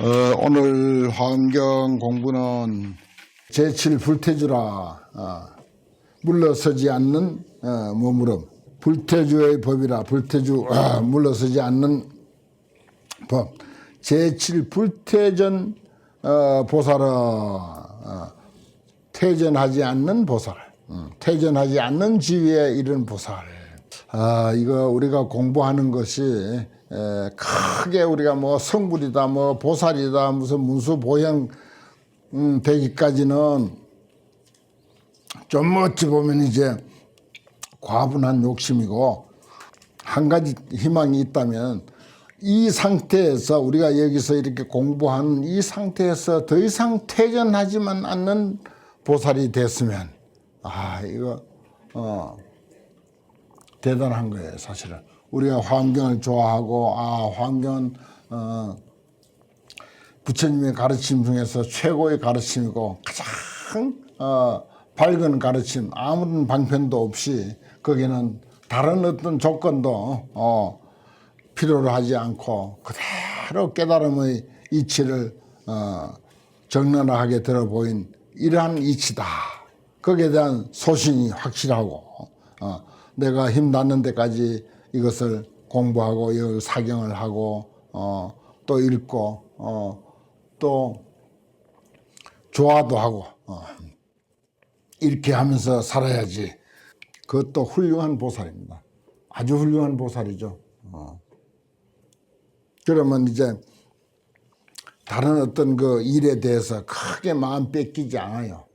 오늘 환경 공부는 제7 불태주라 물러서지 않는 머무름, 불태주의 법이라 불태주 물러서지 않는 법, 제7 불태전 보살아 퇴전하지 않는 보살, 퇴전하지 않는 지위에 이른 보살. 이거 우리가 공부하는 것이 크게 우리가 뭐 성불이다, 뭐 보살이다, 무슨 문수보형 되기까지는 좀 어찌 보면 이제 과분한 욕심이고, 한 가지 희망이 있다면 이 상태에서 우리가 여기서 이렇게 공부하는 이 상태에서 더 이상 퇴전하지만 않는 보살이 됐으면 이거 대단한 거예요. 사실은 우리가 환경을 좋아하고 환경은 부처님의 가르침 중에서 최고의 가르침이고 가장 밝은 가르침, 아무런 방편도 없이 거기는 다른 어떤 조건도 필요로 하지 않고 그대로 깨달음의 이치를 적나라하게 들어보인 이러한 이치다. 거기에 대한 소신이 확실하고 내가 힘 닿는 데까지 이것을 공부하고 이걸 사경을 하고 또 읽고 또 좋아도 하고 이렇게 하면서 살아야지. 그것도 훌륭한 보살입니다. 아주 훌륭한 보살이죠. 그러면 이제 다른 어떤 그 일에 대해서 크게 마음 뺏기지 않아요.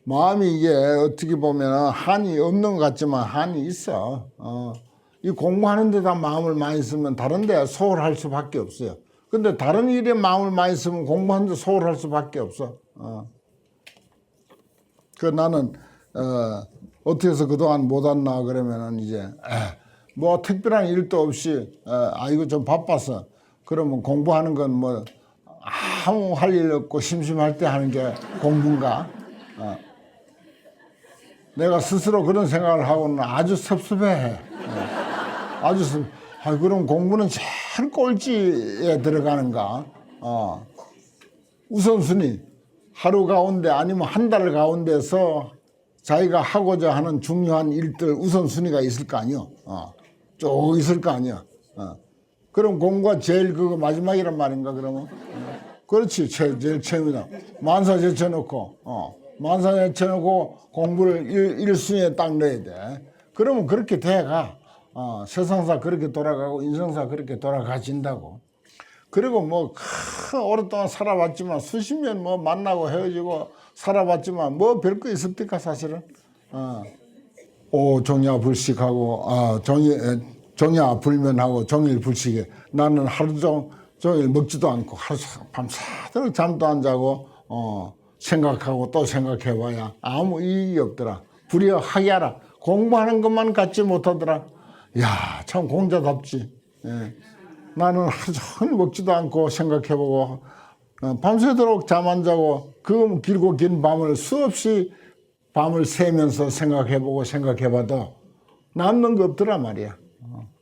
마음이 이게 어떻게 보면 한이 없는 것 같지만 한이 있어. 이 공부하는 데다 마음을 많이 쓰면 다른 데 소홀할 수밖에 없어요. 근데 다른 일에 마음을 많이 쓰면 공부하는 데 소홀할 수밖에 없어. 그 나는 어떻게 해서 그동안 못 왔나 그러면은 이제 뭐 특별한 일도 없이 이거 좀 바빠서 그러면 공부하는 건 뭐 아무 할 일 없고 심심할 때 하는 게 공부인가? 내가 스스로 그런 생각을 하고는 아주 섭섭해. 그럼 공부는 제일 꼴찌에 들어가는가? 우선순위, 하루 가운데 아니면 한 달 가운데서 자기가 하고자 하는 중요한 일들 우선순위가 있을 거 아니요. 쭉 있을 거 아니야. 그럼 공부가 제일 그거 마지막이란 말인가 그러면? 그렇지, 제일 처음이다. 만사 제쳐놓고 만사 제쳐놓고 공부를 1순위에 딱 넣어야 돼. 그러면 그렇게 돼가 세상사 그렇게 돌아가고 인생사 그렇게 돌아가진다고. 그리고 뭐 오랫동안 살아봤지만 수십 년 뭐 만나고 헤어지고 살아봤지만 뭐 별거 있습니까 사실은. 종야 불식하고 종야 불면하고 종일 불식에 나는 하루 종일 먹지도 않고 밤새도록 잠도 안 자고 생각하고 또 생각해봐야 아무 이익이 없더라. 불이여 하기하라. 공부하는 것만 갖지 못하더라. 야, 참 공자답지. 나는 하루 종일 먹지도 않고 생각해보고 밤새도록 잠 안 자고 그 길고 긴 밤을 수없이 밤을 새면서 생각해봐도 남는 거 없더라 말이야.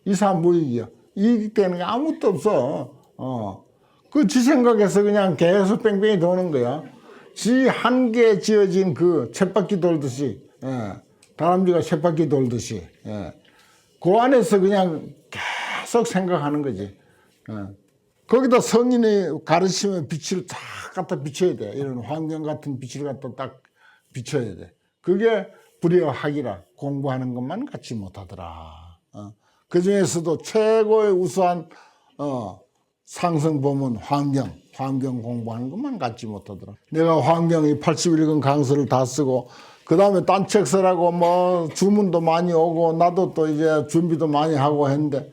이사무익이야. 이익 되는 게 아무것도 없어. 그 지 생각해서 그냥 계속 뺑뺑이 도는 거야. 지 한계에 지어진 그 쳇바퀴 돌듯이, 다람쥐가 쳇바퀴 돌듯이, 그 안에서 그냥 계속 생각하는 거지. 거기다 성인의 가르침의 빛을 딱 갖다 비춰야 돼. 이런 환경 같은 빛을 갖다 딱 비춰야 돼. 그게 불여학이라. 공부하는 것만 갖지 못하더라. 그 중에서도 최고의 우수한 상승법은 환경 공부하는 것만 갖지 못하더라. 내가 환경이 81권 강서를 다 쓰고 그 다음에 딴 책 쓰라고 뭐 주문도 많이 오고 나도 또 이제 준비도 많이 하고 했는데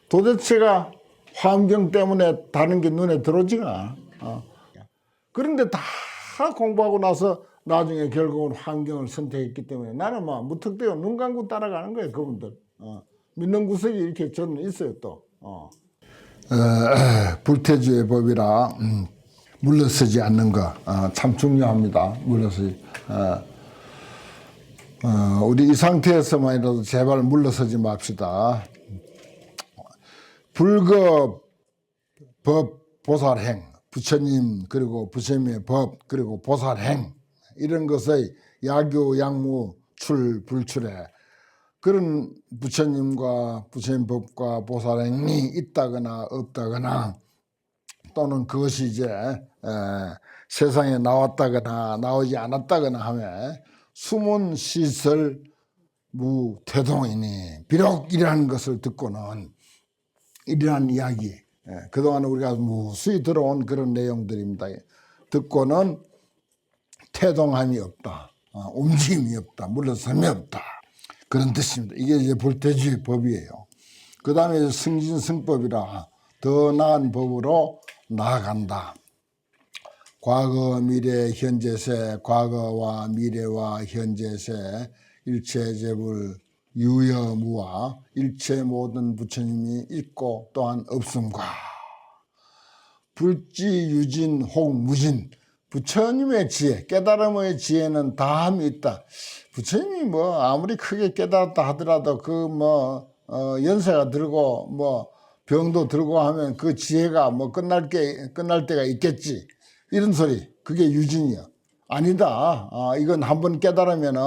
도대체가 환경 때문에 다른 게 눈에 들어오지가 않아. 그런데 다 공부하고 나서 나중에 결국은 환경을 선택했기 때문에 나는 막 무턱대고 눈 감고 따라가는 거예요. 그분들. 믿는 구석이 이렇게 저는 있어요 또. 불태주의 법이라 물러서지 않는 거 참 중요합니다. 물러서지. 우리 이 상태에서만이라도 제발 물러서지 맙시다. 불급 법, 보살행, 부처님 그리고 부처님의 법 그리고 보살행 이런 것의 야교, 양무, 출, 불출에 그런 부처님과 부처님 법과 보살행이 있다거나 없다거나 또는 그것이 이제 세상에 나왔다거나 나오지 않았다거나 하면 숨은 시설 무태동이니 비록 이러한 것을 듣고는 이러한 이야기 그동안 우리가 무수히 들어온 그런 내용들입니다. 듣고는 태동함이 없다. 움직임이 없다. 물러섬이 없다. 그런 뜻입니다. 이게 이제 불태주의 법이에요. 그 다음에 승진승법이라 더 나은 법으로 나아간다. 과거, 미래, 현재세, 과거와 미래와 현재세, 일체재불, 유여무와 일체 모든 부처님이 있고 또한 없음과 불지, 유진, 혹, 무진 부처님의 지혜, 깨달음의 지혜는 다함이 있다. 부처님이 뭐 아무리 크게 깨달았다 하더라도 그 연세가 들고 병도 들고 하면 그 지혜가 끝날 때가 있겠지. 이런 소리. 그게 유진이야. 아니다. 이건 한번 깨달으면은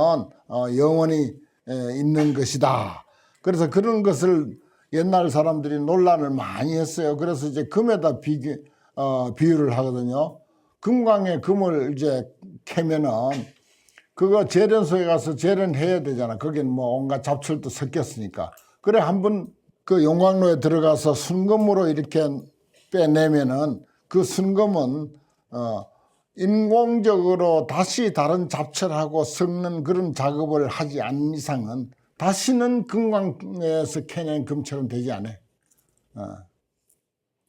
영원히 있는 것이다. 그래서 그런 것을 옛날 사람들이 논란을 많이 했어요. 그래서 이제 금에다 비유를 하거든요. 금광에 금을 이제 캐면은 그거 재련소에 가서 재련해야 되잖아. 거긴 온갖 잡철도 섞였으니까. 그래 한번 그 용광로에 들어가서 순금으로 이렇게 빼내면은 그 순금은 인공적으로 다시 다른 잡철하고 섞는 그런 작업을 하지 않는 이상은 다시는 금광에서 캐낸 금처럼 되지 않아.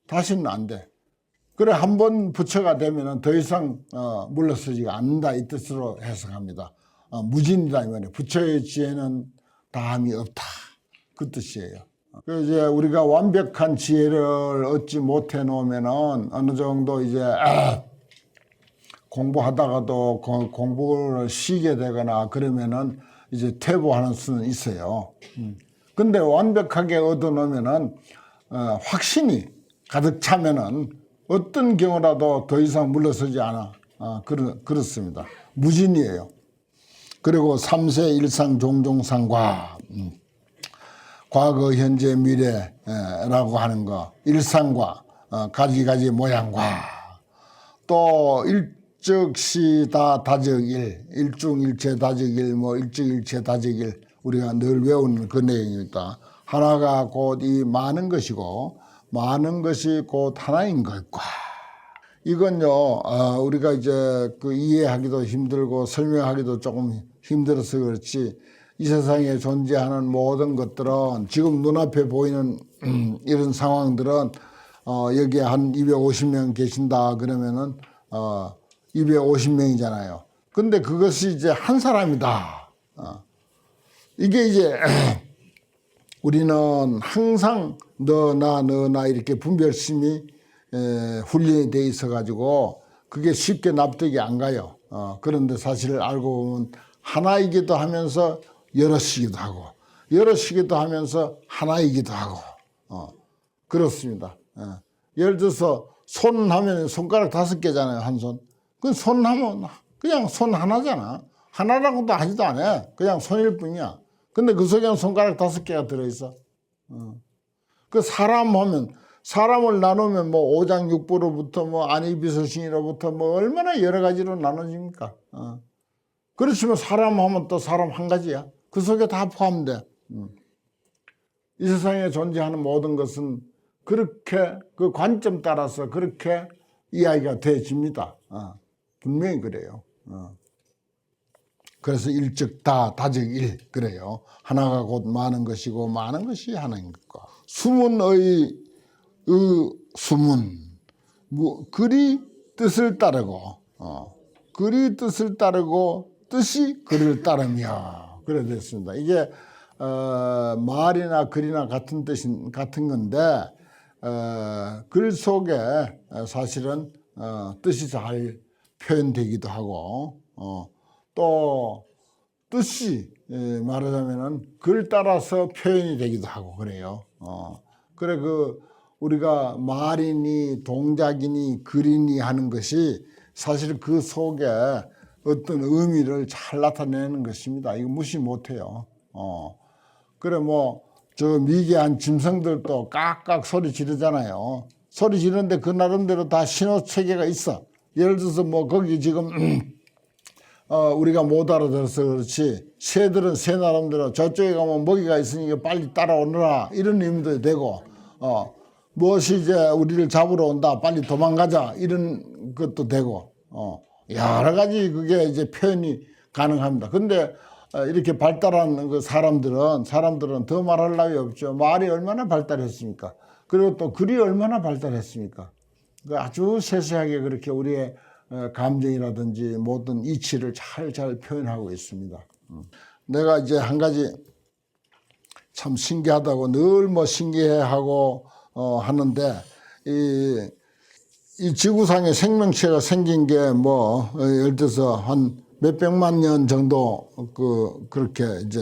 다시는 안 돼. 그래 한번 부처가 되면은 더 이상 물러서지가 않는다 이 뜻으로 해석합니다. 무진이다 이 말이에요. 부처의 지혜는 다함이 없다 그 뜻이에요. 그래서 이제 우리가 완벽한 지혜를 얻지 못해 놓으면은 어느 정도 이제 공부하다가도 공부를 쉬게 되거나 그러면은 이제 퇴보하는 수는 있어요. 근데 완벽하게 얻어 놓으면은 확신이 가득 차면은 어떤 경우라도 더 이상 물러서지 않아. 그렇습니다. 무진이에요. 그리고 삼세 일상 종종상과 과거 현재 미래라고 하는 거 일상과 가지가지 모양과 또 일적시다 다적일 일중일체 다적일 일적일체 다적일 우리가 늘 외우는 그 내용이니까 하나가 곧 이 많은 것이고 많은 것이 곧 하나인 것과 이건요 우리가 이제 그 이해하기도 힘들고 설명하기도 조금 힘들어서 그렇지 이 세상에 존재하는 모든 것들은 지금 눈앞에 보이는 이런 상황들은 여기에 한 250명 계신다 그러면은 250명이잖아요. 근데 그것이 이제 한 사람이다. 이게 이제 우리는 항상 너나 이렇게 분별심이 훈련이 돼 있어 가지고 그게 쉽게 납득이 안 가요. 그런데 사실 알고 보면 하나이기도 하면서 여럿이기도 하고 여럿이기도 하면서 하나이기도 하고 그렇습니다. 예를 들어서 손 하면 손가락 5개잖아요. 한 손. 그 손 하면 그냥 손 하나잖아. 하나라고도 하지도 않아. 그냥 손일 뿐이야. 근데 그 속에는 손가락 5개가 들어있어. 그 사람 하면 사람을 나누면 오장육부로부터 안이비서신이로부터 얼마나 여러 가지로 나눠집니까? 그렇지만 사람 하면 또 사람 한 가지야. 그 속에 다 포함돼. 이 세상에 존재하는 모든 것은 그렇게 그 관점 따라서 그렇게 이야기가 되어집니다. 분명히 그래요. 그래서 일적다 다적일 그래요. 하나가 곧 많은 것이고 많은 것이 하나인 것과 수문의 수문 글이 뜻을 따르고 글이 뜻을 따르고 뜻이 글을 따르며 그래 됐습니다. 이게 말이나 글이나 같은 건데 글 속에 사실은 뜻이 잘 표현되기도 하고 또 뜻이 말하자면은 글 따라서 표현이 되기도 하고 그래요. 그래 그 우리가 말이니 동작이니 글이니 하는 것이 사실 그 속에 어떤 의미를 잘 나타내는 것입니다. 이거 무시 못해요. 그래 저 미개한 짐승들도 깍깍 소리 지르잖아요. 소리 지르는데 그 나름대로 다 신호 체계가 있어. 예를 들어서 거기 지금 우리가 못 알아들어서 그렇지, 새들은 새 나름대로 저쪽에 가면 먹이가 있으니까 빨리 따라오너라 이런 의미도 되고, 무엇이 이제 우리를 잡으러 온다 빨리 도망가자 이런 것도 되고, 여러 가지 그게 이제 표현이 가능합니다. 근데 이렇게 발달한 그 사람들은 더 말할 나위 없죠. 말이 얼마나 발달했습니까? 그리고 또 글이 얼마나 발달했습니까? 아주 세세하게 그렇게 우리의 감정이라든지 모든 이치를 잘 표현하고 있습니다. 내가 이제 한 가지 참 신기하다고 늘 신기해하고 하는데, 이 지구상에 생명체가 생긴 게 예를 들어서 한 몇백만 년 정도 그렇게 이제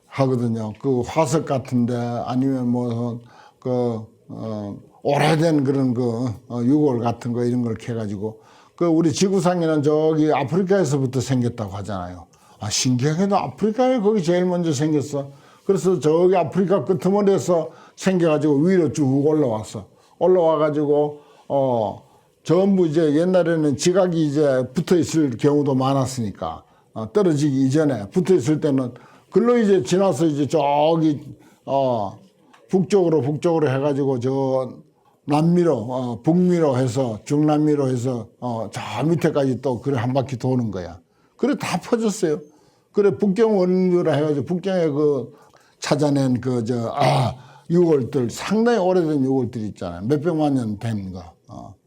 하거든요. 그 화석 같은데 아니면 오래된 그런 유골 같은 거 이런 걸 캐가지고 우리 지구상에는 저기 아프리카에서부터 생겼다고 하잖아요. 신기하게도 아프리카에 거기 제일 먼저 생겼어. 그래서 저기 아프리카 끄트머리에서 생겨가지고 위로 쭉 올라와가지고 전부 이제 옛날에는 지각이 이제 붙어 있을 경우도 많았으니까, 떨어지기 이전에 붙어 있을 때는 글로 이제 지나서 이제 저기 북쪽으로 해가지고 저 남미로 북미로 해서 중남미로 해서 저 밑에까지 또 그래 한 바퀴 도는 거야. 그래 다 퍼졌어요. 그래 북경 원류라 해가지고 북경에 찾아낸 유골들, 상당히 오래된 유골들 있잖아요. 몇백만 년 된 거.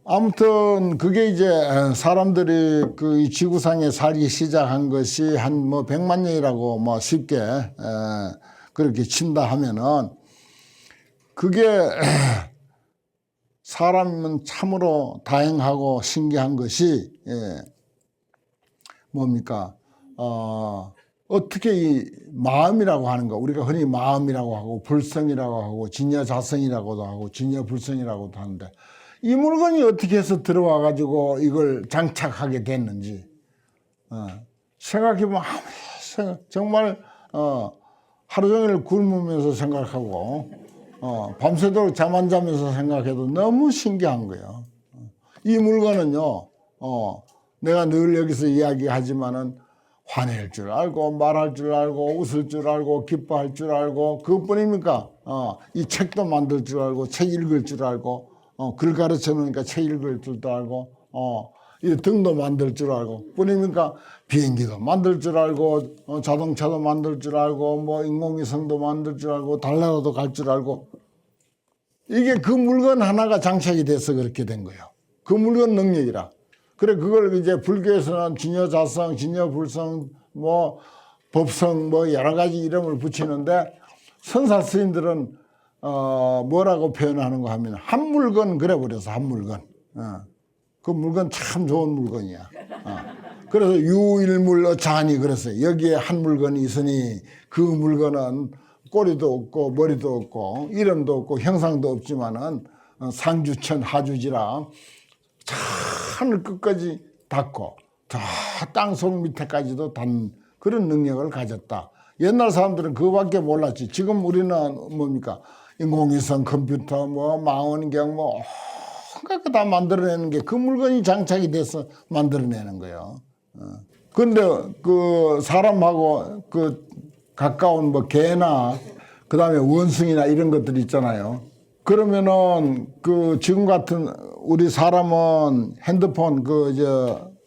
아무튼 그게 이제 사람들이 이 지구상에 살기 시작한 것이 한 100만 년이라고 쉽게 그렇게 친다 하면은, 그게 사람은 참으로 다행하고 신기한 것이 뭡니까? 어떻게 이 마음이라고 하는 거, 우리가 흔히 마음이라고 하고 불성이라고 하고 진여자성이라고도 하고 진여불성이라고도 하는데, 이 물건이 어떻게 해서 들어와 가지고 이걸 장착하게 됐는지 생각해보면 정말 하루 종일 굶으면서 생각하고 밤새도록 잠 안 자면서 생각해도 너무 신기한 거예요. 이 물건은요, 내가 늘 여기서 이야기하지만은 화낼 줄 알고 말할 줄 알고 웃을 줄 알고 기뻐할 줄 알고 그것뿐입니까? 이 책도 만들 줄 알고 책 읽을 줄 알고 글 가르쳐 놓으니까 책 읽을 줄도 알고 이 등도 만들 줄 알고 뿐입니까? 비행기도 만들 줄 알고 자동차도 만들 줄 알고 인공위성도 만들 줄 알고 달나라도 갈 줄 알고, 이게 그 물건 하나가 장착이 돼서 그렇게 된 거예요. 그 물건 능력이라. 그래 그걸 이제 불교에서는 진여자성, 진여불성, 법성 여러 가지 이름을 붙이는데, 선사 스님들은 뭐라고 표현하는가 하면 한 물건 그래 버려서 한 물건. 그 물건 참 좋은 물건이야. 그래서 유일물 어차하니 그랬어요. 여기에 한 물건이 있으니 그 물건은 꼬리도 없고 머리도 없고 이름도 없고 형상도 없지만은 상주천 하주지라 하늘 끝까지 닿고 저 땅속 밑에까지도 닿는 그런 능력을 가졌다. 옛날 사람들은 그거밖에 몰랐지. 지금 우리는 뭡니까? 인공위성, 컴퓨터, 망원경, 온갖 거 다 만들어내는 게 그 물건이 장착이 돼서 만들어내는 거예요. 근데 그 사람하고 가까운 개나 그다음에 원숭이나 이런 것들 있잖아요. 그러면은 지금 같은 우리 사람은 핸드폰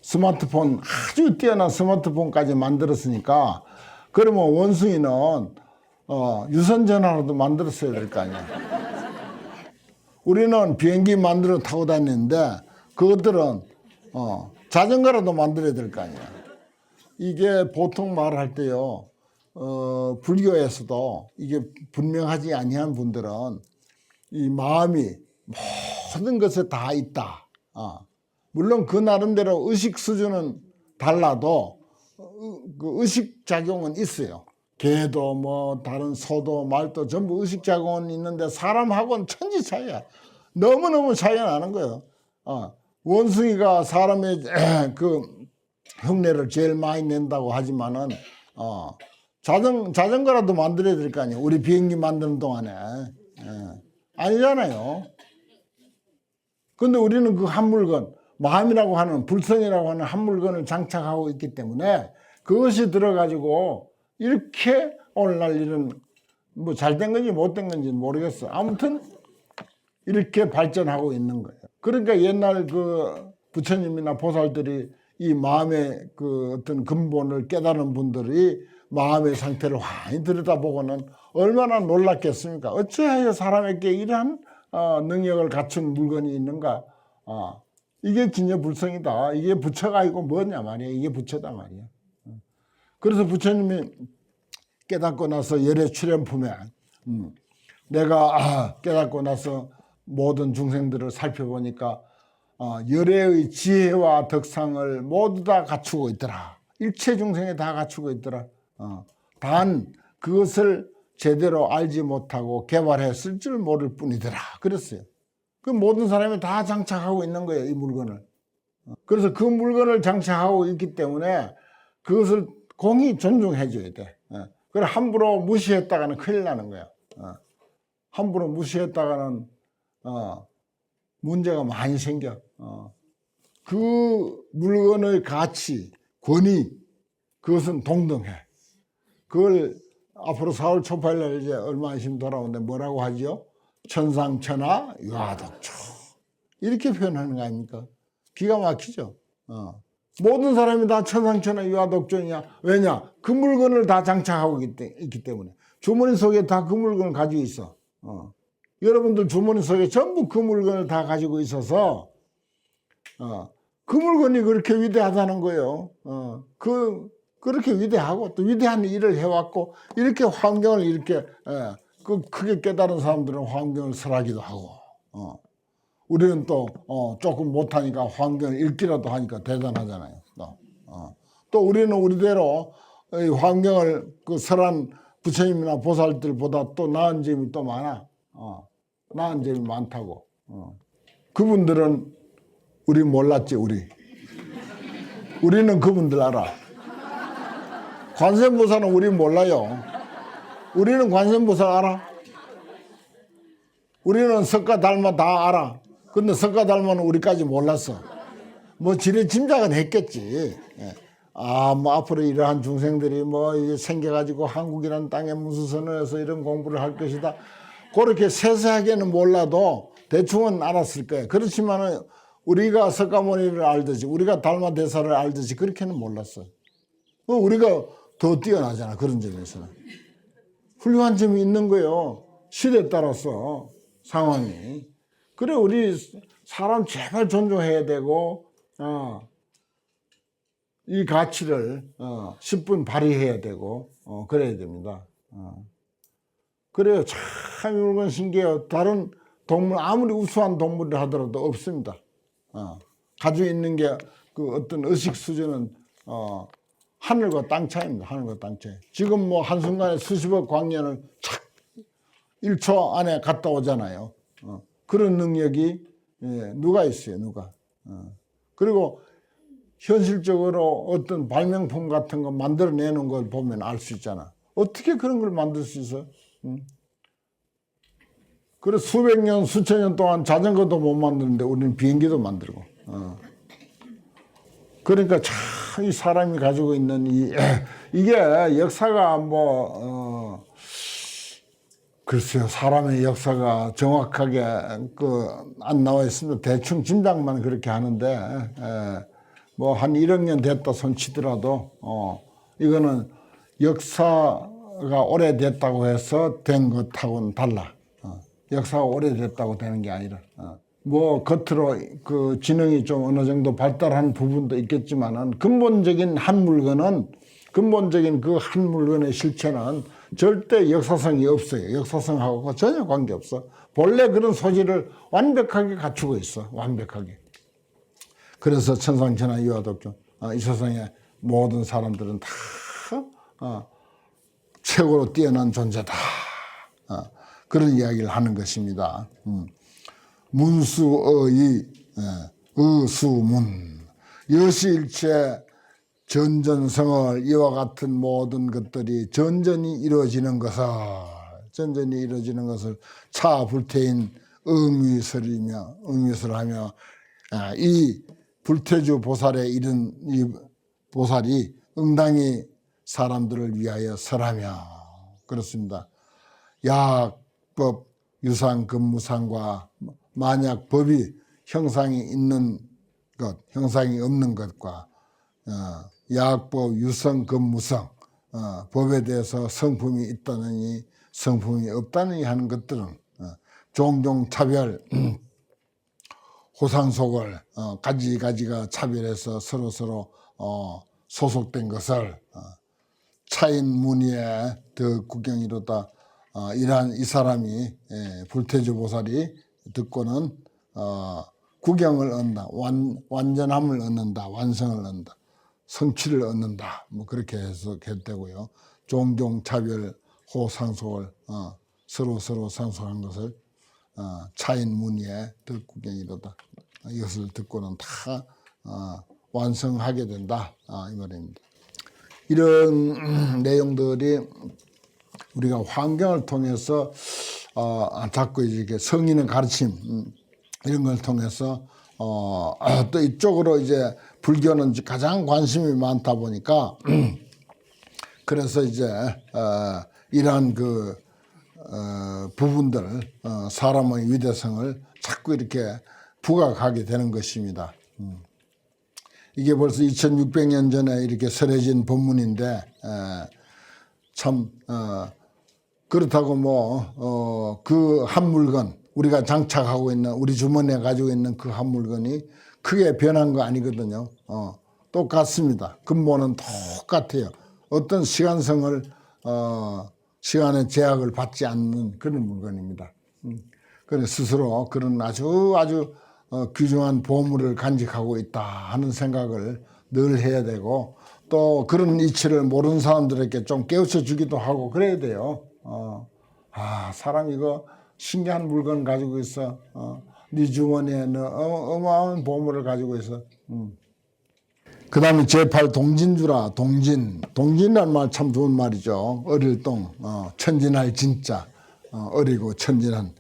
스마트폰 아주 뛰어난 스마트폰까지 만들었으니까, 그러면 원숭이는 유선 전화라도 만들었어야 될 거 아니야. 우리는 비행기 만들어 타고 다니는데 그것들은 자전거라도 만들어야 될 거 아니야. 이게 보통 말할 때요, 불교에서도 이게 분명하지 아니한 분들은 이 마음이 모든 것에 다 있다. 물론 그 나름대로 의식 수준은 달라도 그 의식 작용은 있어요. 개도 뭐 다른 소도 말도 전부 의식 자원이 있는데 사람하고는 천지 차이야. 너무너무 차이가 나는 거예요. 원숭이가 사람의 그 흉내를 제일 많이 낸다고 하지만은 자전거라도 만들어야 될 거 아니에요. 우리 비행기 만드는 동안에. 아니잖아요. 근데 우리는 그 한 물건, 마음이라고 하는, 불성이라고 하는 한 물건을 장착하고 있기 때문에 그것이 들어가지고 이렇게 오늘날 이런 뭐 잘된 건지 못된 건지 모르겠어. 아무튼 이렇게 발전하고 있는 거예요. 그러니까 옛날 그 부처님이나 보살들이 이 마음의 그 어떤 근본을 깨달은 분들이 마음의 상태를 많이 들여다보고는 얼마나 놀랐겠습니까? 어찌하여 사람에게 이러한 능력을 갖춘 물건이 있는가? 이게 진여불성이다. 이게 부처가 아니고 뭐냐 말이야. 이게 부처다 말이야. 그래서 부처님이 깨닫고 나서 열의 출현품에 내가 깨닫고 나서 모든 중생들을 살펴보니까 열의 지혜와 덕상을 모두 다 갖추고 있더라. 일체 중생에 다 갖추고 있더라. 단 그것을 제대로 알지 못하고 개발했을 줄 모를 뿐이더라. 그랬어요. 그 모든 사람이 다 장착하고 있는 거예요. 이 물건을. 그래서 그 물건을 장착하고 있기 때문에 그것을 공히 존중해 줘야 돼. 그래 함부로 무시했다가는 큰일 나는 거야. 함부로 무시했다가는 문제가 많이 생겨. 그 물건의 가치, 권위, 그것은 동등해. 그걸 앞으로 4월 초팔일 이제 얼마 있으면 돌아오는데 뭐라고 하죠? 천상천하 유아덕초. 이렇게 표현하는 거 아닙니까? 기가 막히죠. 모든 사람이 다 천상천하 유아덕초냐? 왜냐? 그 물건을 다 장착하고 있기 때문에. 주머니 속에 다 그 물건을 가지고 있어. 여러분들 주머니 속에 전부 그 물건을 다 가지고 있어서 그 물건이 그렇게 위대하다는 거예요. 그렇게 위대하고 또 위대한 일을 해왔고 이렇게 환경을 이렇게 크게 깨달은 사람들은 환경을 설하기도 하고 우리는 또 조금 못하니까 환경을 읽기라도 하니까 대단하잖아요. 또 우리는 우리대로 이 환경을 그 설한 부처님이나 보살들보다 또 나은 점이 또 많아. 나은 점이 많다고. 그분들은 우리 몰랐지. 우리는 그분들 알아. 관세음보살은 우리 몰라요. 우리는 관세음보살 알아? 우리는 석가달마 다 알아. 근데 석가달마는 우리까지 몰랐어. 뭐 지네 짐작은 했겠지. 뭐 앞으로 이러한 중생들이 뭐 이제 생겨가지고 한국이라는 땅에 무슨 선언해서 이런 공부를 할 것이다. 그렇게 세세하게는 몰라도 대충은 알았을 거예요. 그렇지만은 우리가 석가모니를 알듯이 우리가 달마 대사를 알듯이 그렇게는 몰랐어. 우리가 더 뛰어나잖아. 그런 점에서는. 훌륭한 점이 있는 거예요. 시대에 따라서 상황이. 그래 우리 사람 제발 존중해야 되고 이 가치를 10분 발휘해야 되고 그래야 됩니다. 그래요. 참 이런 건 신기해요. 다른 동물 아무리 우수한 동물을 하더라도 없습니다. 가지고 있는 게 그 어떤 의식 수준은 하늘과 땅 차이입니다. 하늘과 땅 차이. 지금 뭐 한순간에 수십억 광년을 착 1초 안에 갔다 오잖아요. 그런 능력이 누가 있어요. 누가. 그리고 현실적으로 어떤 발명품 같은 거 만들어내는 걸 보면 알 수 있잖아. 어떻게 그런 걸 만들 수 있어? 그래 수백 년, 수천 년 동안 자전거도 못 만드는데 우리는 비행기도 만들고. 그러니까 참 이 사람이 가지고 있는 이게 역사가 뭐 글쎄요 사람의 역사가 정확하게 안 나와 있습니다. 대충 짐작만 그렇게 하는데 뭐 한 1억 년 됐다 손치더라도 이거는 역사가 오래됐다고 해서 된 것하고는 달라. 역사가 오래됐다고 되는 게 아니라 뭐 겉으로 그 지능이 좀 어느 정도 발달한 부분도 있겠지만은 근본적인 한 물건은 근본적인 그 한 물건의 실체는 절대 역사성이 없어요. 역사성하고 전혀 관계없어. 본래 그런 소질을 완벽하게 갖추고 있어. 완벽하게. 그래서 천상천하 유아덕초 이 세상의 모든 사람들은 다 최고로 뛰어난 존재다. 그런 이야기를 하는 것입니다. 문수의 의수문 여시일체 전전성을 이와 같은 모든 것들이 전전히 이루어지는 것을 차 불태인 응위설하며 이 불태주 보살에 이른 이 보살이 응당히 사람들을 위하여 설하며 그렇습니다. 약법 유상 금무상과 만약 법이 형상이 있는 것, 형상이 없는 것과 약법 유성 금무성 법에 대해서 성품이 있다느니 성품이 없다느니 하는 것들은 종종 차별 호상속을 가지가지가 차별해서 서로 소속된 것을 차인 문의에 더 구경이로다. 이러한 이 사람이 불태주 보살이 듣고는 구경을 얻는다, 완전함을 얻는다, 완성을 얻는다, 성취를 얻는다. 뭐 그렇게 해서 되고요. 종종 차별 호상속을 서로 상속한 것을 차인 문의에 더 구경이로다. 이것을 듣고는 다 완성하게 된다. 이 말입니다. 이런 내용들이 우리가 환경을 통해서 자꾸 이렇게 성인의 가르침 이런 걸 통해서 또 이쪽으로 이제 불교는 가장 관심이 많다 보니까 그래서 이제 이러한 그 부분들 사람의 위대성을 자꾸 이렇게 부각하게 되는 것입니다. 이게 벌써 2600년 전에 이렇게 설해진 법문인데 참 그렇다고 뭐 그 한 물건 우리가 장착하고 있는 우리 주머니에 가지고 있는 그 한 물건이 크게 변한 거 아니거든요. 똑같습니다. 근본은 똑같아요. 어떤 시간성을 시간의 제약을 받지 않는 그런 물건입니다. 그래서 스스로 그런 아주 귀중한 보물을 간직하고 있다 하는 생각을 늘 해야 되고 또 그런 이치를 모르는 사람들에게 좀 깨우쳐 주기도 하고 그래야 돼요. 사람 이거 신기한 물건 가지고 있어. 네 주머니에 어마어마한 보물을 가지고 있어. 그 다음에 제8 동진주라. 동진이라는 말 참 좋은 말이죠. 어릴 동 천진할 진짜 어리고 천진한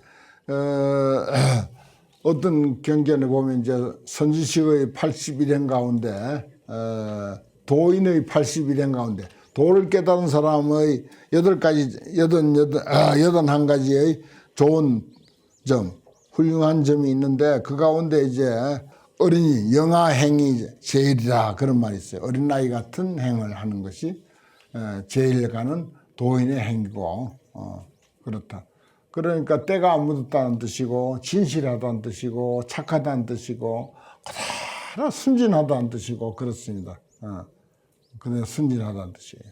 어떤 경전에 보면 이제 선지식의 81행 가운데 도인의 81행 가운데 도를 깨달은 사람의 81가지의 좋은 점, 훌륭한 점이 있는데 그 가운데 이제 어린이, 영아행이 제일이라 그런 말이 있어요. 어린 나이 같은 행을 하는 것이 제일 가는 도인의 행위고 그렇다. 그러니까 때가 안 묻었다는 뜻이고 진실하다는 뜻이고 착하다는 뜻이고 그대로 순진하다는 뜻이고 그렇습니다. 그대로 순진하다는 뜻이에요.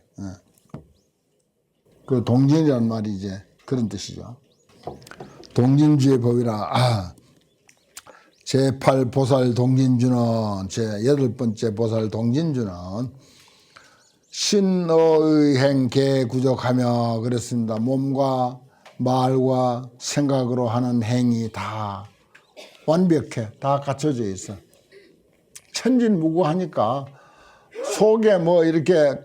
그 동진이라는 말이 이제 그런 뜻이죠. 동진주의 법이라 제8 보살 동진주는 제8번째 보살 동진주는 신의행 개구족하며 그랬습니다. 몸과 말과 생각으로 하는 행위 다 완벽해. 다 갖춰져 있어. 천진무구하니까 속에 뭐 이렇게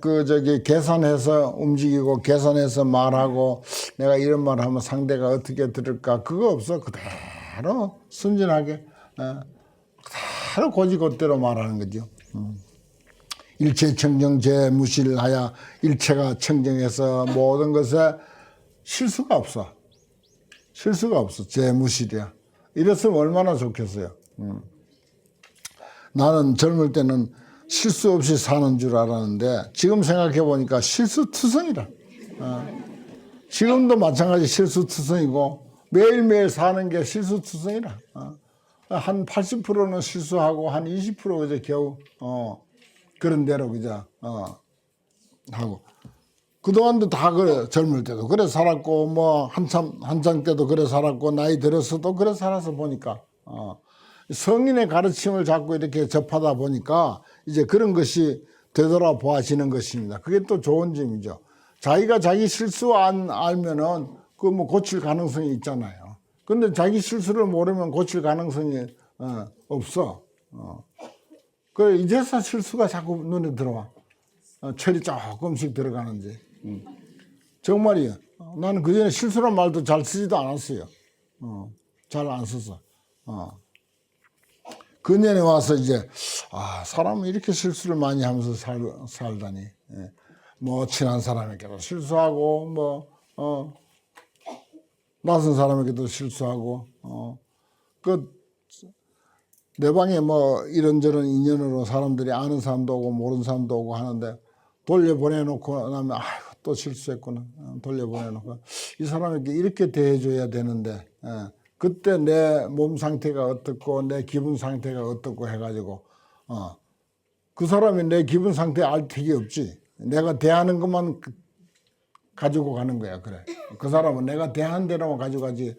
계산해서 움직이고 계산해서 말하고 내가 이런 말 하면 상대가 어떻게 들을까 그거 없어. 그대로 순진하게 그대로 고지것대로 말하는 거죠. 일체 청정 제무실하여 일체가 청정해서 모든 것에 실수가 없어. 제무실이야. 이랬으면 얼마나 좋겠어요. 나는 젊을 때는 실수 없이 사는 줄 알았는데 지금 생각해 보니까 실수투성이라. 지금도 마찬가지 실수투성이고 매일매일 사는 게 실수투성이라. 한 80%는 실수하고 한 20% 이제 겨우 그런 대로 그저 하고 그동안도 다 그래. 젊을 때도 그래 살았고 뭐 한참 때도 그래 살았고 나이 들어서도 그래 살아서 보니까 성인의 가르침을 자꾸 이렇게 접하다 보니까 이제 그런 것이 되돌아 보아지는 것입니다. 그게 또 좋은 점이죠. 자기가 자기 실수 알면은 그 뭐 고칠 가능성이 있잖아요. 근데 자기 실수를 모르면 고칠 가능성이 없어. 그래 이제서 실수가 자꾸 눈에 들어와. 철이 조금씩 들어가는지. 정말이야. 나는 그전에 실수란 말도 잘 쓰지도 않았어요. 잘 안 썼어. 그년에 와서 이제 사람은 이렇게 실수를 많이 하면서 살다니. 예. 뭐 친한 사람에게도 실수하고 뭐 낯선 사람에게도 실수하고 내 방에 뭐 이런저런 인연으로 사람들이 아는 사람도 오고 모르는 사람도 오고 하는데 돌려보내놓고 나면 아이고 또 실수했구나. 돌려보내놓고 이 사람에게 이렇게 대해줘야 되는데 그때 내 몸 상태가 어떻고 내 기분 상태가 어떻고 해가지고 그 사람이 내 기분 상태 알 택이 없지. 내가 대하는 것만 가지고 가는 거야. 그래. 그 사람은 내가 대한 대로만 가지고 가지.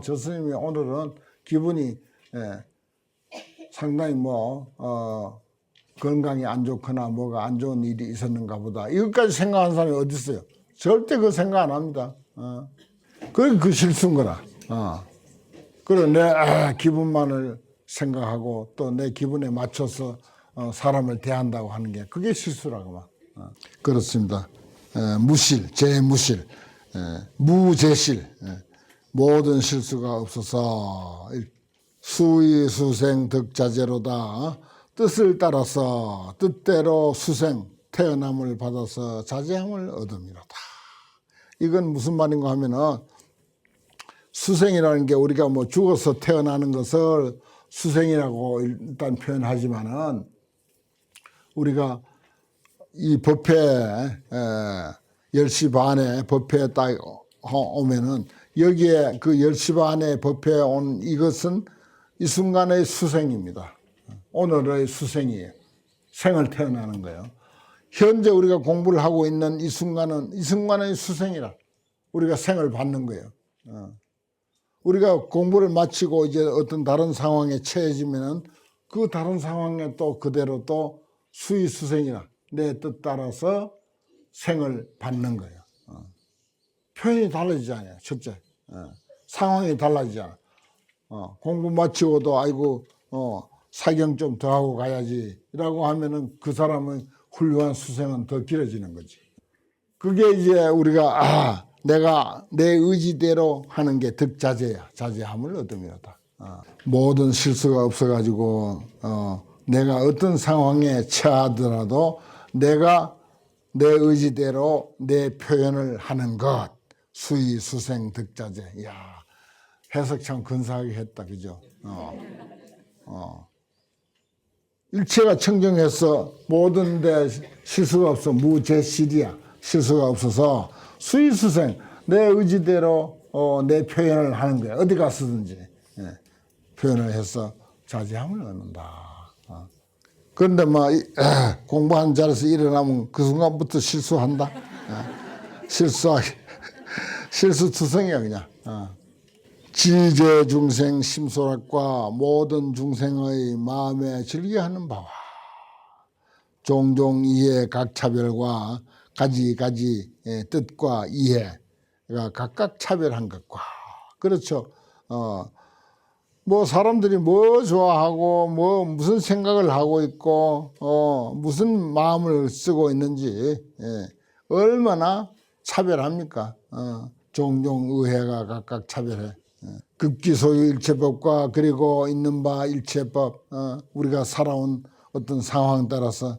저 스님이 오늘은 기분이 상당히 건강이 안 좋거나 뭐가 안 좋은 일이 있었는가 보다. 이것까지 생각하는 사람이 어디 있어요? 절대 그 생각 안 합니다. 그게 그 실수인 거라. 그래 내 기분만을 생각하고 또 내 기분에 맞춰서 사람을 대한다고 하는 게 그게 실수라고 막. 그렇습니다. 무실, 재무실, 무재실, 모든 실수가 없어서 수의수생 덕자재로다. 뜻을 따라서 뜻대로 수생, 태어남을 받아서 자제함을 얻음이로다. 이건 무슨 말인가 하면은 수생이라는 게 우리가 뭐 죽어서 태어나는 것을 수생이라고 일단 표현하지만은 우리가 이 법회 10시 반에 법회에 딱 오면은 여기에 그 10시 반에 법회에 온 이것은 이 순간의 수생입니다. 오늘의 수생이에요. 생을 태어나는 거예요. 현재 우리가 공부를 하고 있는 이 순간의 수생이라 우리가 생을 받는 거예요. 우리가 공부를 마치고 이제 어떤 다른 상황에 처해지면은 그 다른 상황에 또 그대로 또 수의수생이라 내 뜻 따라서 생을 받는 거예요. 표현이 달라지잖아요. 첫째. 상황이 달라지잖아. 공부 마치고도 아이고 사경 좀 더 하고 가야지 라고 하면은 그 사람은 훌륭한 수생은 더 길어지는 거지. 그게 이제 우리가 내가 내 의지대로 하는 게 득자재야. 자제함을 얻음이로다. 모든 실수가 없어가지고 내가 어떤 상황에 처하더라도 내가 내 의지대로 내 표현을 하는 것. 수의, 수생, 득자재. 이야, 해석 참 근사하게 했다. 그죠? 일체가 청정해서 모든 데 실수가 없어. 무재실이야. 실수가 없어서 수의, 수생. 내 의지대로 내 표현을 하는 거야. 어디 가서든지. 표현을 해서 자제함을 얻는다. 그런데 공부하는 자리에서 일어나면 그 순간부터 실수한다. 실수투성이야 그냥. 지제 중생 심소락과 모든 중생의 마음에 즐겨하는 바와 종종 이해 각 차별과 가지가지 뜻과 이해가 각각 차별한 것과 그렇죠. 뭐 사람들이 뭐 좋아하고 뭐 무슨 생각을 하고 있고 무슨 마음을 쓰고 있는지 얼마나 차별합니까? 종종 의해가 각각 차별해. 급기소유 일체법과 그리고 있는 바 일체법 우리가 살아온 어떤 상황 따라서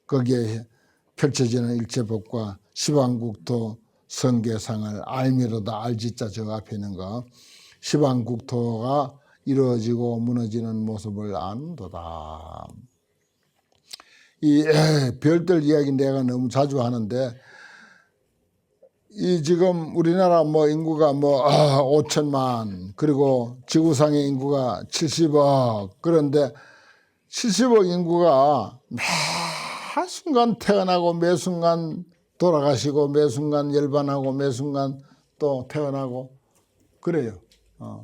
거기에 펼쳐지는 일체법과 시방국토 성계상을 알미로다. 알지자 저 앞에 있는 거. 시방국토가 이루어지고 무너지는 모습을 안도다. 이 별들 이야기 내가 너무 자주 하는데 이 지금 우리나라 인구가 5천만 그리고 지구상의 인구가 70억 그런데 70억 인구가 매 순간 태어나고 매 순간 돌아가시고 매 순간 열반하고 매 순간 또 태어나고 그래요.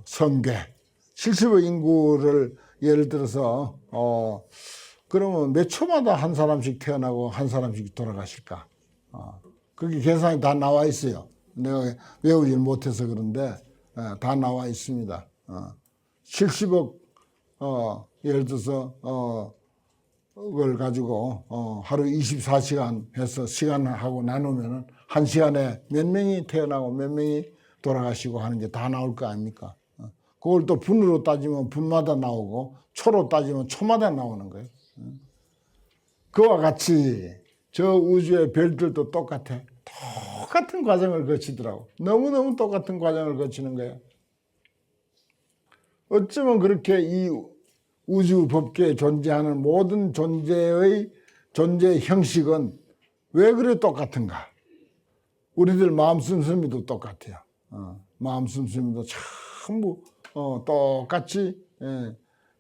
성계 70억 인구를 예를 들어서 그러면 몇 초마다 한 사람씩 태어나고 한 사람씩 돌아가실까? 그게 계산이 다 나와 있어요. 내가 외우질 못해서 그런데 다 나와 있습니다. 70억 예를 들어서 그걸 가지고 하루 24시간 해서 시간하고 나누면은 한 시간에 몇 명이 태어나고 몇 명이 돌아가시고 하는 게 다 나올 거 아닙니까? 그걸 또 분으로 따지면 분마다 나오고 초로 따지면 초마다 나오는 거예요. 그와 같이 저 우주의 별들도 똑같아. 똑같은 과정을 거치더라고. 너무너무 똑같은 과정을 거치는 거예요. 어쩌면 그렇게 이 우주 법계에 존재하는 모든 존재의 존재 형식은 왜 그래 똑같은가? 우리들 마음 씀씀이도 똑같아요. 마음 씀씀이도 전부 똑같이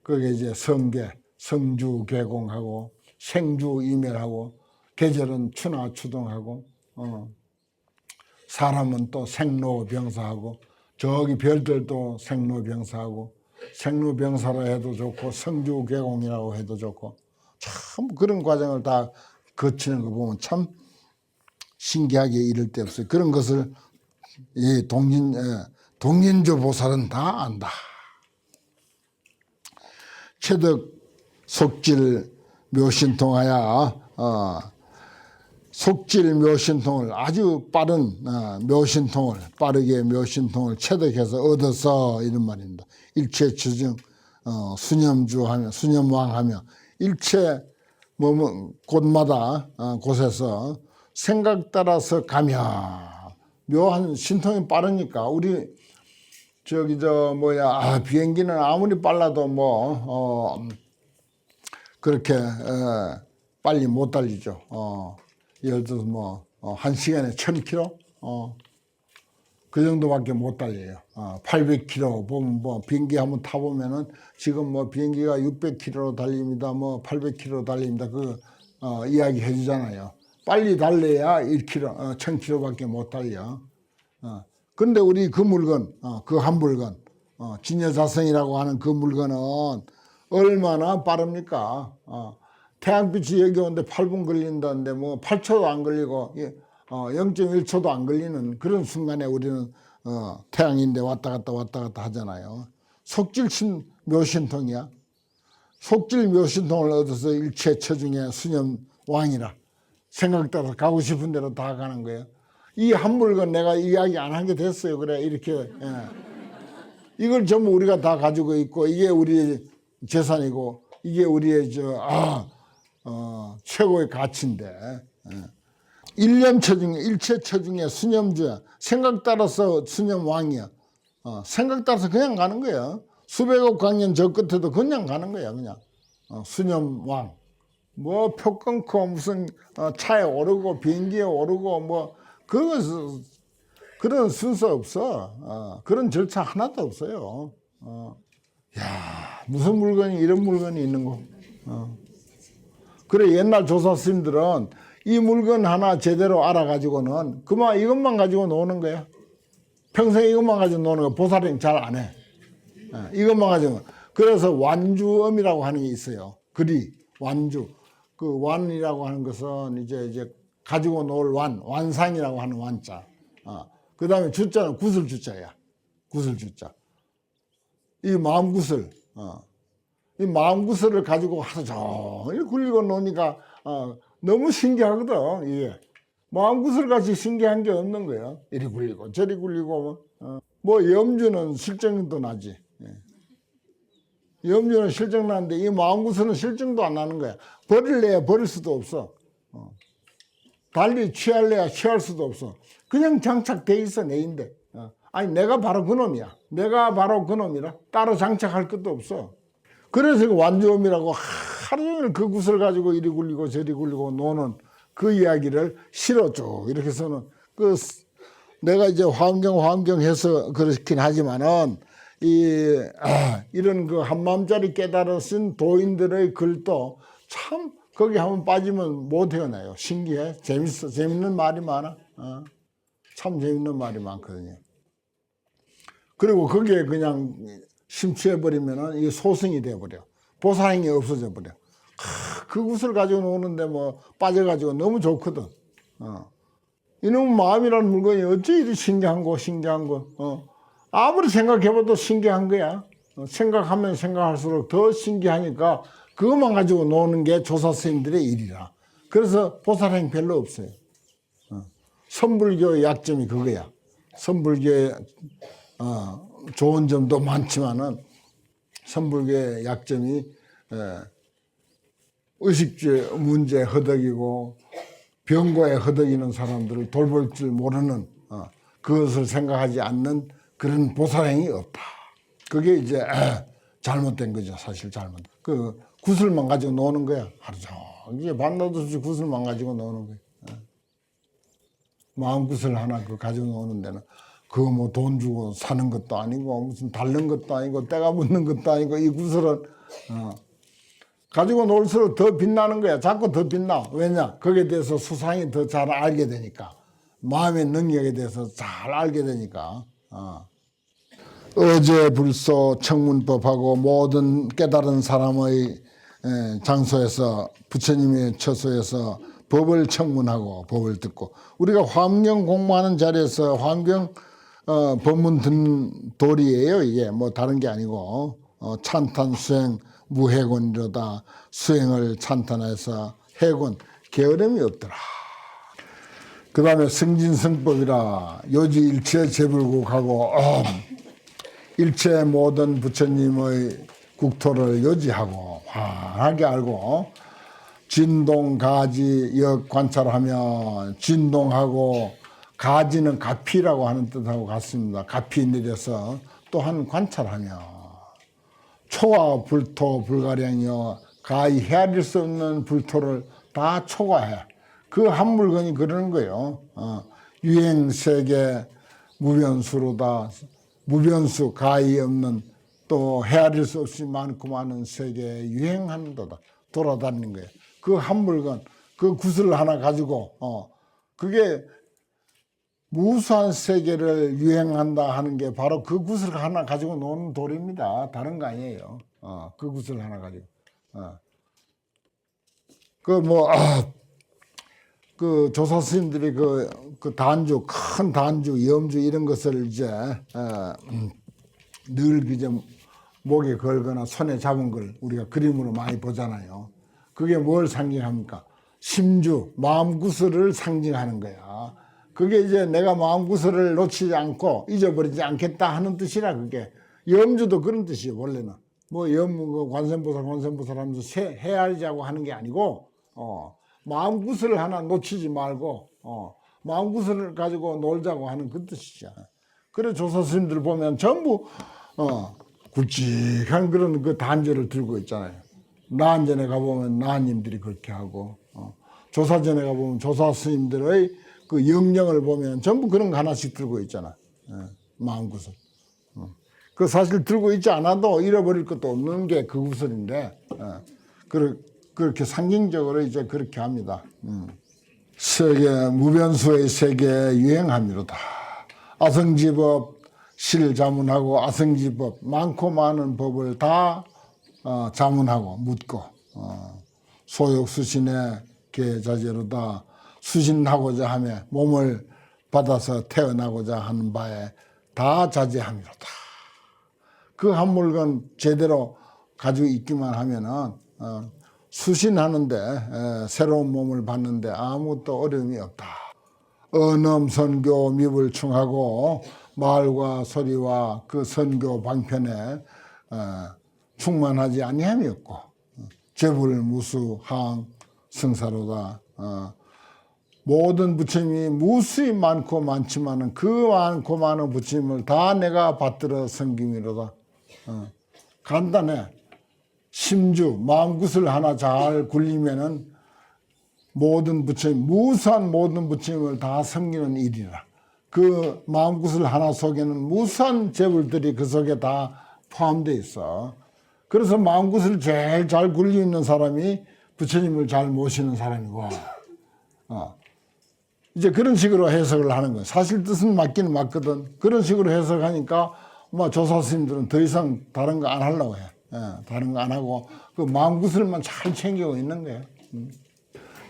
그게 이제 성계, 성주 개공하고 생주 이멸하고 계절은 추나 추동하고 사람은 또 생로병사하고 저기 별들도 생로병사하고 생로병사로 해도 좋고 성주개공이라고 해도 좋고 참 그런 과정을 다 거치는 거 보면 참 신기하게 이를 데 없어요. 그런 것을 이 동인조 보살은 다 안다. 체득 속질 묘신통하야 속질 묘신통을 아주 빠른 묘신통을 빠르게 묘신통을 체득해서 얻어서 이런 말입니다. 일체 주증 수념주하며 수념왕하며 일체 곳마다 곳에서 생각 따라서 묘한 신통이 빠르니까 우리 비행기는 아무리 빨라도 그렇게 빨리 못 달리죠. 예를 들어서 한 시간에 1000km 그 정도밖에 못 달려요. 800km 보면 비행기 한번 타보면은 지금 비행기가 600km로 달립니다. 800km 달립니다. 이야기 해주잖아요. 빨리 달려야 1km, 1000km밖에 못 달려. 근데 우리 그 물건, 그 한 물건, 진여자성이라고 하는 그 물건은 얼마나 빠릅니까? 태양빛이 여기 오는데 8분 걸린다는데 8초도 안 걸리고 0.1초도 안 걸리는 그런 순간에 우리는 태양인데 왔다 갔다 하잖아요. 속질 묘신통이야. 속질 묘신통을 얻어서 일체 처중에 수념 왕이라 생각 따라서 가고 싶은 대로 다 가는 거예요. 이 한 물건 내가 이야기 안 한 게 됐어요. 그래 이렇게 이걸 전부 우리가 다 가지고 있고 이게 우리의 재산이고 이게 우리의 최고의 가치인데 일념처중에 일체처중에 수념주야. 생각 따라서 수념왕이야. 생각 따라서 그냥 가는 거야. 수백억 광년 저 끝에도 그냥 가는 거야. 그냥 수념왕. 표 끊고 무슨 차에 오르고 비행기에 오르고 그런 순서 없어. 그런 절차 하나도 없어요. 무슨 물건이 이런 물건이 있는 거. 그래 옛날 조사 스님들은 이 물건 하나 제대로 알아가지고는 그만 이것만 가지고 노는 거야. 평생 이것만 가지고 노는 거야. 보살은 잘 안 해. 이것만 가지고. 그래서 완주엄이라고 하는 게 있어요. 글이 완주. 그 완이라고 하는 것은 이제 가지고 놀 완상이라고 하는 완자. 그 다음에 주자는 구슬 주자야. 구슬 주자. 이 마음 구슬. 이 마음 구슬을 가지고 하루 종일 굴리고 노니까 너무 신기하거든. 이게 마음 구슬 같이 신기한 게 없는 거야. 이리 굴리고 저리 굴리고 염주는 실증도 나지. 염주는 실증 나는데 이 마음 구슬은 실증도 안 나는 거야. 버릴래야 버릴 수도 없어. 달리 취할래야 취할 수도 없어. 그냥 장착돼 있어 내인데. 아니 내가 바로 그놈이야. 내가 바로 그놈이라 따로 장착할 것도 없어. 그래서 완주엄이라고 하루 종일 그 구슬 가지고 이리 굴리고 저리 굴리고 노는 그 이야기를 실어 쭉 이렇게 해서는 내가 이제 화엄경 해서 그렇긴 하지만은 이런 그 한마음짜리 깨달으신 도인들의 글도 참 거기 한번 빠지면 못 헤어나요. 신기해. 재밌어. 재밌는 말이 많아. 참 재밌는 말이 많거든요. 그리고 거기에 그냥 심취해버리면은 이게 소승이 돼버려. 보살행이 없어져 버려. 그 구슬 가지고 노는데 빠져가지고 너무 좋거든. 이놈 마음이라는 물건이 어찌 이리 신기한 거. 아무리 생각해봐도 신기한 거야. 생각하면 생각할수록 더 신기하니까 그것만 가지고 노는 게 조사 스님들의 일이라. 그래서 보살행위 별로 없어요. 선불교의 약점이 그거야. 선불교의 좋은 점도 많지만은 선불교의 약점이 의식주의 문제에 허덕이고 병고에 허덕이는 사람들을 돌볼 줄 모르는 그것을 생각하지 않는 그런 보살행위 없다. 그게 이제 잘못된 거죠. 사실 잘못. 그 구슬만 가지고 노는 거야. 하루 종일 밤낮 없이 구슬만 가지고 노는 거야. 마음 구슬 하나 그 가지고 노는 데는 그거 뭐 돈 주고 사는 것도 아니고 무슨 닳는 것도 아니고 때가 묻는 것도 아니고 이 구슬은 가지고 놀수록 더 빛나는 거야. 자꾸 더 빛나. 왜냐? 거기에 대해서 수상이 더 잘 알게 되니까. 마음의 능력에 대해서 잘 알게 되니까. 어제 불소 청문법하고 모든 깨달은 사람의 장소에서 부처님의 처소에서 법을 청문하고 법을 듣고 우리가 환경 공부하는 자리에서 환경 법문 듣는 도리예요. 이게 뭐 다른 게 아니고 찬탄 수행 무해곤이로다. 수행을 찬탄해서 해곤 게으름이 없더라. 그 다음에 승진승법이라 요지일체 재불국하고 일체 모든 부처님의 국토를 요지하고 환하게 알고 진동가지 역 관찰하면 진동하고 가지는 가피라고 하는 뜻하고 같습니다. 가피 내려서 또한 관찰하며 초와 불토 불가량이여 가히 헤아릴 수 없는 불토를 다 초과해. 그 한 물건이 그러는 거예요. 유행세계 무변수로다. 무변수 가히 없는 또 헤아릴 수 없이 많고 많은 세계에 유행하는도다. 돌아다니는 거예요. 그 한 물건, 그 구슬 하나 가지고 그게 무수한 세계를 유행한다 하는 게 바로 그 구슬 하나 가지고 노는 도리입니다. 다른 거 아니에요. 그 구슬 하나 가지고. 그 조사 스님들이 그 단주, 큰 단주, 염주 이런 것을 이제 늘 그저 목에 걸거나 손에 잡은 걸 우리가 그림으로 많이 보잖아요. 그게 뭘 상징합니까? 심주, 마음 구슬을 상징하는 거야. 그게 이제 내가 마음 구슬을 놓치지 않고 잊어버리지 않겠다 하는 뜻이라 그게. 염주도 그런 뜻이에요, 원래는. 뭐 관세음보살 하면서 헤아리자고 하는 게 아니고, 마음 구슬을 하나 놓치지 말고, 마음 구슬을 가지고 놀자고 하는 그 뜻이죠. 그래, 조사 스님들 보면 전부, 굵직한 그런 그 단지를 들고 있잖아요. 나한전에 가보면 나님들이 그렇게 하고, 조사전에 가보면 조사 스님들의 그 영령을 보면 전부 그런 거 하나씩 들고 있잖아. 마음 구슬. 그 사실 들고 있지 않아도 잃어버릴 것도 없는 게 그 구슬인데, 그렇게 상징적으로 이제 그렇게 합니다. 세계, 무변수의 세계에 유행함이로다. 아성지법, 실자문하고 아성지법, 많고 많은 법을 다 자문하고 묻고, 소욕수신의 계자제로다. 수신하고자 하며 몸을 받아서 태어나고자 하는 바에 다 자제함이로다. 그 한 물건 제대로 가지고 있기만 하면은 수신하는데 새로운 몸을 받는데 아무것도 어려움이 없다. 언엄 선교 미불 충하고 말과 소리와 그 선교 방편에 충만하지 아니함이 없고 재불 무수 항 승사로다. 모든 부처님이 무수히 많고 많지만은 그 많고 많은 부처님을 다 내가 받들어 섬김이로다. 간단해. 심주, 마음구슬 하나 잘 굴리면은 모든 부처님, 무수한 모든 부처님을 다 섬기는 일이라. 그 마음구슬 하나 속에는 무수한 재물들이 그 속에 다 포함되어 있어. 그래서 마음구슬 제일 잘 굴리고 있는 사람이 부처님을 잘 모시는 사람이고, 이제 그런 식으로 해석을 하는 거야. 사실 뜻은 맞기는 맞거든. 그런 식으로 해석하니까 조사 스님들은 더 이상 다른 거 안 하려고 해. 다른 거 안 하고 그 마음 구슬만 잘 챙기고 있는 거예요.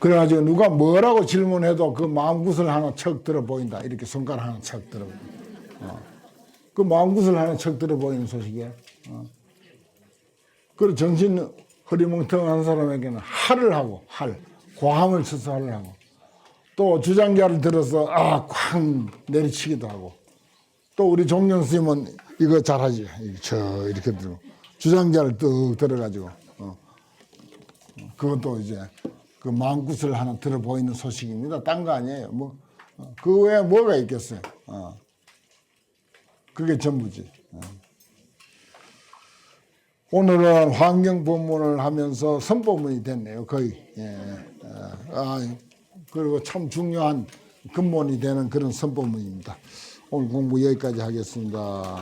그래가지고 누가 뭐라고 질문해도 그 마음구슬 하나 척 들어 보인다. 이렇게 손가락 하나 척 들어 보인다. 그 마음구슬 하나 척 들어 보이는 소식이야. 그리고 정신 허리멍텅한 사람에게는 할을 하고, 고함을 쳐서 할을 하고, 또 주장자를 들어서 쾅 내리치기도 하고, 또 우리 종련 스님은 이거 잘하지. 이렇게 들고 주장자를 뚝 들어가지고, 그것도 이제 그 마음구슬 하나 들어 보이는 소식입니다. 딴 거 아니에요. 그 외에 뭐가 있겠어요. 그게 전부지. 오늘은 환경 법문을 하면서 선법문이 됐네요. 거의. 그리고 참 중요한 근본이 되는 그런 선법문입니다. 오늘 공부 여기까지 하겠습니다.